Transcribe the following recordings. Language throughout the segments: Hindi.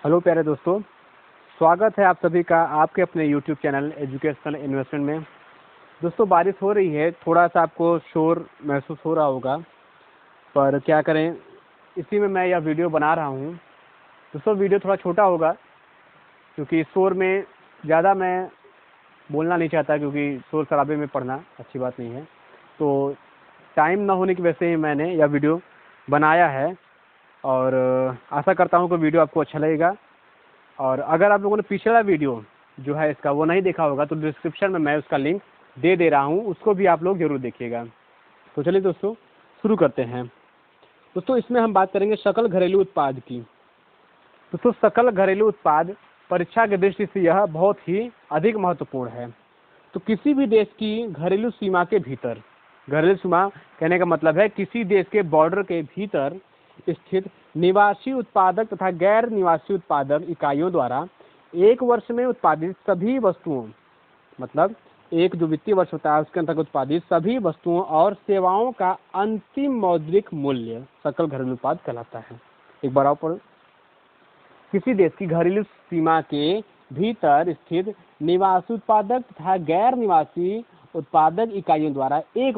हेलो प्यारे दोस्तों, स्वागत है आप सभी का आपके अपने यूट्यूब चैनल एजुकेशनल इन्वेस्टमेंट में। दोस्तों, बारिश हो रही है, थोड़ा सा आपको शोर महसूस हो रहा होगा, पर क्या करें, इसी में मैं यह वीडियो बना रहा हूँ। दोस्तों, वीडियो थोड़ा छोटा होगा क्योंकि शोर में ज़्यादा मैं बोलना नहीं चाहता, क्योंकि शोर शराबे में पढ़ना अच्छी बात नहीं है। तो टाइम ना होने की वजह से ही मैंने यह वीडियो बनाया है और आशा करता हूँ कि वीडियो आपको अच्छा लगेगा। और अगर आप लोगों ने पिछला वीडियो जो है इसका वो नहीं देखा होगा तो डिस्क्रिप्शन में मैं उसका लिंक दे रहा हूँ, उसको भी आप लोग ज़रूर देखिएगा। तो चलिए दोस्तों, शुरू करते हैं। दोस्तों, इसमें हम बात करेंगे सकल घरेलू उत्पाद की। दोस्तों, सकल घरेलू उत्पाद परीक्षा की दृष्टि से यह बहुत ही अधिक महत्वपूर्ण है। तो किसी भी देश की घरेलू सीमा के भीतर, घरेलू सीमा कहने का मतलब है किसी देश के बॉर्डर के भीतर स्थित निवासी उत्पादक तथा गैर निवासी उत्पादक इकाइयों द्वारा एक वर्ष में उत्पादित सभी वस्तुओं, मतलब एक जो वित्तीय वर्ष होता है उसके अंतर्गत उत्पादित सभी वस्तुओं और सेवाओं का अंतिम मौद्रिक मूल्य सकल घरेलू उत्पाद कहलाता है। एक बार और, किसी देश की घरेलू सीमा के भीतर स्थित निवासी उत्पादक तथा गैर निवासी उत्पादक इकाइयों द्वारा एक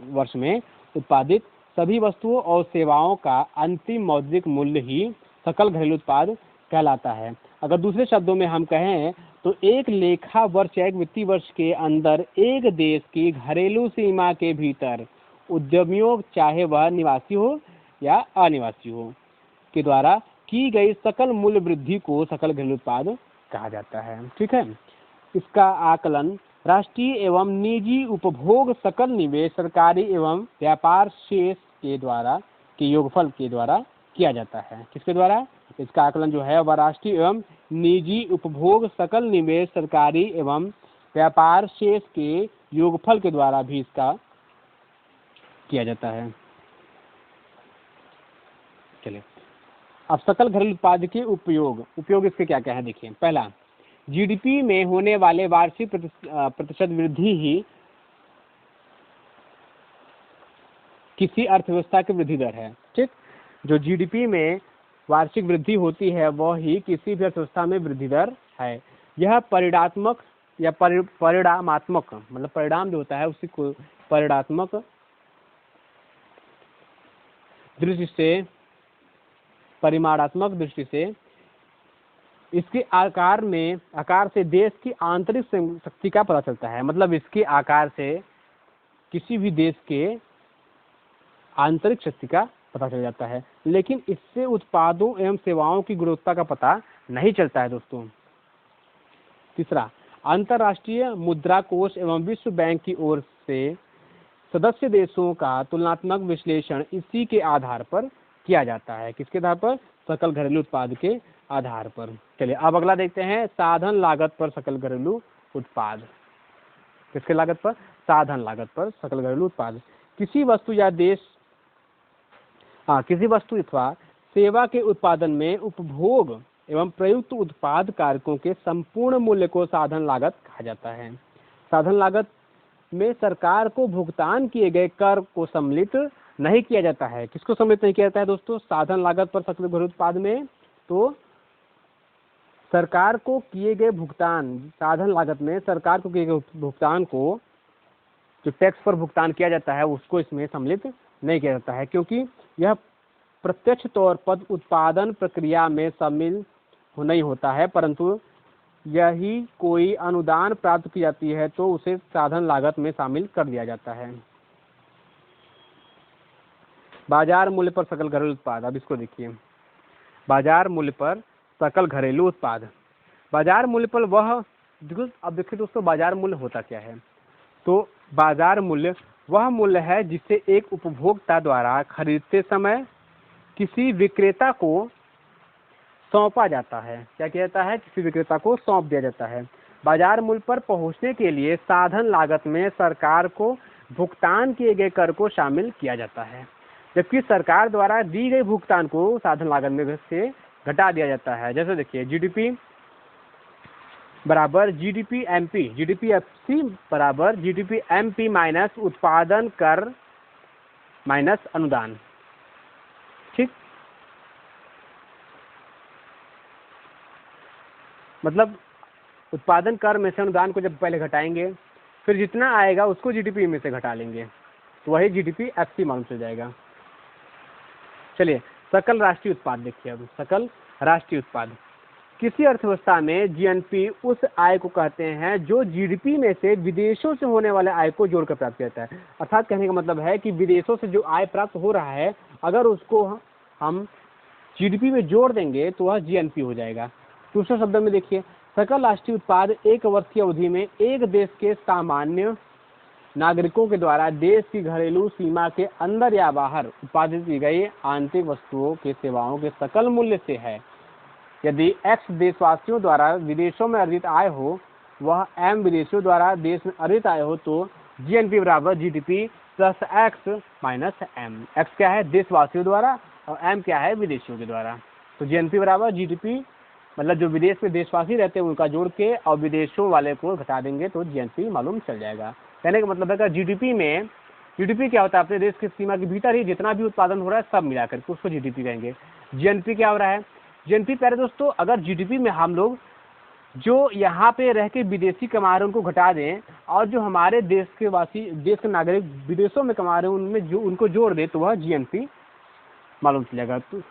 वर्ष में उत्पादित सभी वस्तुओं और सेवाओं का अंतिम मौद्रिक मूल्य ही सकल घरेलू उत्पाद कहलाता है। अगर दूसरे शब्दों में हम कहें तो एक लेखा वर्ष या एक वित्तीय वर्ष के अंदर एक देश की घरेलू सीमा के भीतर उद्यमियों, चाहे वह निवासी हो या अनिवासी हो, के द्वारा की गई सकल मूल्य वृद्धि को सकल घरेलू उत्पाद कहा जाता है। ठीक है। इसका आकलन राष्ट्रीय एवं निजी उपभोग सकल निवेश सरकारी एवं व्यापार शेष के द्वारा के योगफल के द्वारा किया जाता है। किसके द्वारा? इसका आकलन जो है वह राष्ट्रीय एवं निजी उपभोग सकल निवेश सरकारी एवं व्यापार शेष के योगफल के द्वारा भी इसका किया जाता है। चलिए, अब सकल घरेलू उत्पाद के उपयोग इसके क्या क्या है देखिए। पहला, जीडीपी में होने वाले वार्षिक प्रतिशत वृद्धि ही किसी अर्थव्यवस्था की वृद्धि दर है। ठीक, जो जीडीपी में वार्षिक वृद्धि होती है वह ही किसी भी अर्थव्यवस्था में वृद्धि दर है। यह परिणात्मक या परिणामात्मक, मतलब परिणाम जो होता है उसी को परिणात्मक दृष्टि से, परिमाणात्मक दृष्टि से इसके आकार से देश की आंतरिक शक्ति का पता चलता है। मतलब इसके आकार से किसी भी देश के आंतरिक शक्ति का पता चल जाता है, लेकिन इससे उत्पादों एवं सेवाओं की गुणवत्ता का पता नहीं चलता है दोस्तों। तीसरा, अंतर्राष्ट्रीय मुद्रा कोष एवं विश्व बैंक की ओर से सदस्य देशों का तुलनात्मक विश्लेषण इसी के आधार पर किया जाता है। किसके आधार पर? सकल घरेलू उत्पाद के आधार पर। चलिए, अब अगला देखते हैं, साधन लागत पर सकल घरेलू उत्पाद। किसके लागत पर? साधन लागत पर सकल घरेलू उत्पाद। किसी वस्तु अथवा सेवा के उत्पादन में उपभोग एवं प्रयुक्त उत्पाद कारकों के संपूर्ण मूल्य को साधन लागत कहा जाता है। साधन लागत में सरकार को भुगतान किए गए कर को सम्मिलित नहीं किया जाता है। किसको सम्मिलित नहीं किया जाता है दोस्तों? साधन लागत पर सकल घरेलू उत्पाद में तो सरकार को किए गए भुगतान, साधन लागत में सरकार को किए गए भुगतान को, जो टैक्स पर भुगतान किया जाता है, उसको इसमें सम्मिलित नहीं किया जाता है, क्योंकि यह प्रत्यक्ष तौर पर उत्पादन प्रक्रिया में शामिल नहीं होता है, परंतु यही कोई अनुदान प्राप्त की जाती है तो उसे साधन लागत में शामिल कर दिया जाता है। बाजार मूल्य पर सकल घरेलू उत्पाद। अब इसको देखिए, बाजार मूल्य पर सकल घरेलू उत्पाद। बाजार मूल्य पर अब देखिए दोस्तों, बाजार मूल्य होता क्या है? तो बाजार मूल्य वह मूल्य है जिसे एक उपभोक्ता द्वारा खरीदते समय किसी विक्रेता को सौंपा जाता है। क्या किया जाता है? किसी विक्रेता को सौंप दिया जाता है। बाजार मूल्य पर पहुंचने के लिए साधन लागत में सरकार को भुगतान किए गए कर को शामिल किया जाता है, जबकि सरकार द्वारा दी गई भुगतान को साधन लागत में से घटा दिया जाता है। जैसे देखिए, जीडीपी बराबर जीडीपी एमपी, जीडीपी एफसी बराबर जीडीपी एमपी माइनस उत्पादन कर माइनस अनुदान। ठीक, मतलब उत्पादन कर में से अनुदान को जब पहले घटाएंगे, फिर जितना आएगा उसको जीडीपी में से घटा लेंगे, तो वही जीडीपी एफसी मालूम चल जाएगा। चलिए सकल राष्ट्रीय उत्पाद देखिए। अब सकल राष्ट्रीय उत्पाद किसी अर्थव्यवस्था में जीएनपी उस आय को कहते हैं जो जीडीपी में से विदेशों से होने वाले आय को जोड़कर प्राप्त किया जाता है। अर्थात कहने का मतलब है कि विदेशों से जो आय प्राप्त हो रहा है, अगर उसको हम जीडीपी में जोड़ देंगे तो वह जीएनपी हो जाएगा। दूसरे शब्दों में देखिए, सकल राष्ट्रीय उत्पाद एक वर्ष की अवधि में एक देश के सामान्य नागरिकों के द्वारा देश की घरेलू सीमा के अंदर या बाहर उत्पादित की गई आंतरिक वस्तुओं के सेवाओं के सकल मूल्य से है। यदि एक्स देशवासियों द्वारा विदेशों में अर्जित आय हो, वह एम विदेशियों द्वारा देश में अर्जित आय हो, तो जीएनपी बराबर GDP plus X minus M. X क्या है? देशवासियों द्वारा, और एम क्या है? विदेशियों के द्वारा। तो जीएनपी बराबर जीडीपी, मतलब जो विदेश में देशवासी रहते हैं उनका जोड़ के और विदेशों वाले को घटा देंगे तो जीएनपी मालूम चल जाएगा। कहने का मतलब है कि जीडीपी क्या होता है? अपने देश की सीमा के भीतर ही जितना भी उत्पादन हो रहा है सब मिलाकर के उसको जीडीपी कहेंगे। जीएनपी क्या हो रहा है? जीएनपी प्यारे दोस्तों, अगर जीडीपी में हम लोग जो यहाँ पे रह के विदेशी कमा रहे हैं उनको घटा दें और जो हमारे देश के नागरिक विदेशों में कमा रहे हैं उनमें जो उनको जोड़ दे तो वह जीएनपी मालूम चल जाएगा। तो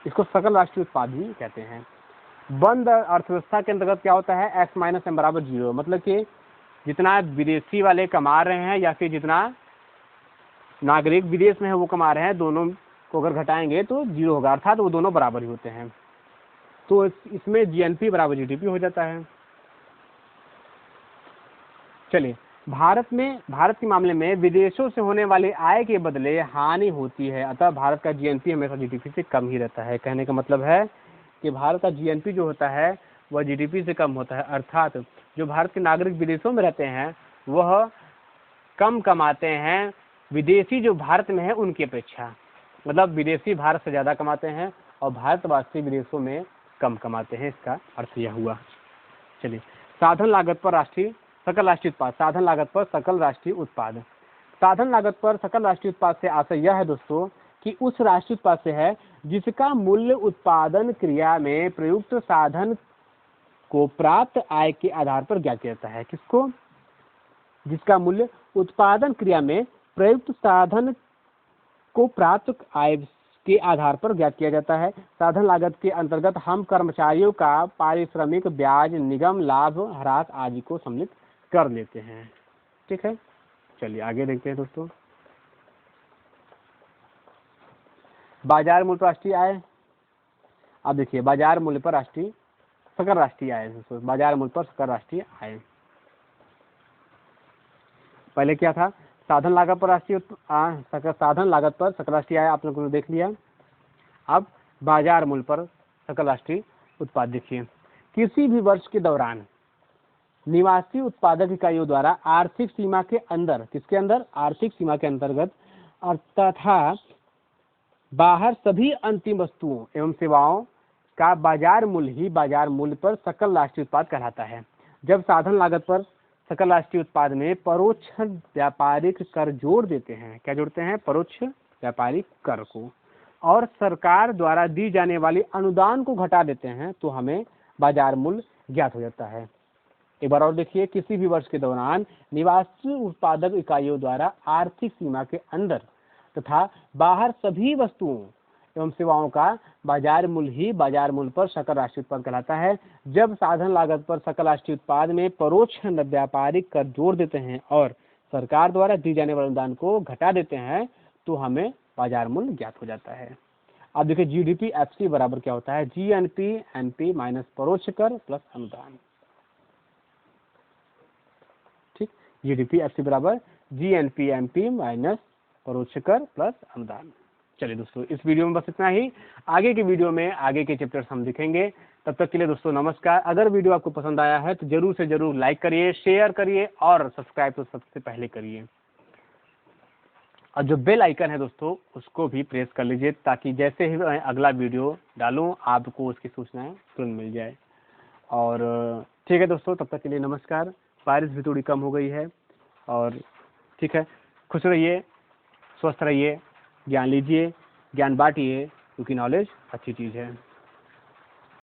इसको सकल राष्ट्रीय उत्पाद भी कहते हैं। बंद अर्थव्यवस्था के अंतर्गत क्या होता है? एक्स माइनस एम बराबर 0। मतलब कि जितना विदेशी वाले कमा रहे हैं या फिर जितना नागरिक विदेश में है वो कमा रहे हैं, दोनों को अगर घटाएंगे तो 0 होगा, अर्थात वो दोनों बराबर ही होते हैं। तो इसमें जीएनपी बराबर जीडीपी हो जाता है। चलिए भारत के मामले में विदेशों से होने वाली आय के बदले हानि होती है, अतः भारत का जीएनपी हमेशा जीडीपी से कम ही रहता है। कहने का मतलब है कि भारत का जीएनपी जो होता है वह जीडीपी से कम होता है, अर्थात जो भारत के नागरिक विदेशों में रहते हैं वह कम कमाते हैं विदेशी जो भारत में है उनकी अपेक्षा। मतलब विदेशी भारत से ज़्यादा कमाते हैं और भारतवासी विदेशों में कम कमाते हैं, इसका अर्थ यह हुआ। चलिए साधन लागत पर सकल राष्ट्रीय उत्पाद। साधन लागत पर सकल राष्ट्रीय उत्पाद। साधन लागत पर सकल राष्ट्रीय उत्पाद से आशय यह है दोस्तों कि उस राष्ट्रीय उत्पाद से है जिसका मूल्य उत्पादन क्रिया में प्रयुक्त साधन को प्राप्त आय के आधार पर ज्ञात किया जाता है। किसको? जिसका मूल्य उत्पादन क्रिया में प्रयुक्त साधन को प्राप्त आय के आधार पर ज्ञात किया जाता है। साधन लागत के अंतर्गत हम कर्मचारियों का पारिश्रमिक, ब्याज, निगम लाभ, ह्रास आदि को सम्मिलित कर लेते हैं। ठीक है, चलिए आगे देखते हैं दोस्तों। बाजार मूल्य पर राष्ट्रीय आय। अब देखिए बाजार मूल्य पर सकल राष्ट्रीय आय। बाजार मूल्य पर सकल राष्ट्रीय आय पहले क्या था? साधन लागत पर साधन लागत पर सकल राष्ट्रीय आय आप लोगों ने देख लिया। अब बाजार मूल्य पर सकल राष्ट्रीय उत्पाद देखिए। किसी भी वर्ष के दौरान निवासी उत्पादक इकाइयों द्वारा आर्थिक सीमा के अंदर, किसके अंदर? आर्थिक सीमा के अंतर्गत तथा बाहर सभी अंतिम वस्तुओं एवं सेवाओं का बाजार मूल्य ही बाजार मूल्य पर सकल राष्ट्रीय उत्पाद कहलाता है। जब साधन लागत पर सकल राष्ट्रीय उत्पाद में परोक्ष व्यापारिक कर जोड़ देते हैं, क्या जोड़ते हैं? परोक्ष व्यापारिक कर को, और सरकार द्वारा दी जाने वाली अनुदान को घटा देते हैं तो हमें बाजार मूल्य ज्ञात हो जाता है। एक बार और देखिए, किसी भी वर्ष के दौरान निवासी उत्पादक इकाइयों द्वारा आर्थिक सीमा के अंदर तथा बाहर सभी वस्तुओं एवं सेवाओं का बाजार मूल्य ही बाजार मूल्य पर सकल राष्ट्रीय उत्पाद कहलाता है। जब साधन लागत पर सकल राष्ट्रीय उत्पाद में परोक्ष व्यापारिक कर जोड़ देते हैं और सरकार द्वारा दी जाने वाले अनुदान को घटा देते हैं तो हमें बाजार मूल्य ज्ञात हो जाता है। अब देखिए जीडीपी एफसी बराबर क्या होता है? जीएनपी एनपी माइनस परोक्ष कर प्लस अनुदान। ठीक, जीडीपी एफसी बराबर जीएनपी एनपी माइनस परोक्ष कर प्लस अनुदान। चलिए दोस्तों इस वीडियो में बस इतना ही। आगे के वीडियो में आगे के चैप्टर्स हम दिखेंगे। तब तक के लिए दोस्तों नमस्कार। अगर वीडियो आपको पसंद आया है तो जरूर से जरूर लाइक करिए, शेयर करिए और सब्सक्राइब तो सबसे पहले करिए। और जो बेल आइकन है दोस्तों उसको भी प्रेस कर लीजिए ताकि जैसे ही अगला वीडियो डालूं आपको उसकी सूचनाएं तुरंत मिल जाए। और ठीक है दोस्तों, तब तक के लिए नमस्कार। बारिश भी थोड़ी कम हो गई है और ठीक है, खुश रहिए, स्वस्थ रहिए, ज्ञान लीजिए, ज्ञान बांटिए क्योंकि नॉलेज अच्छी चीज़ है।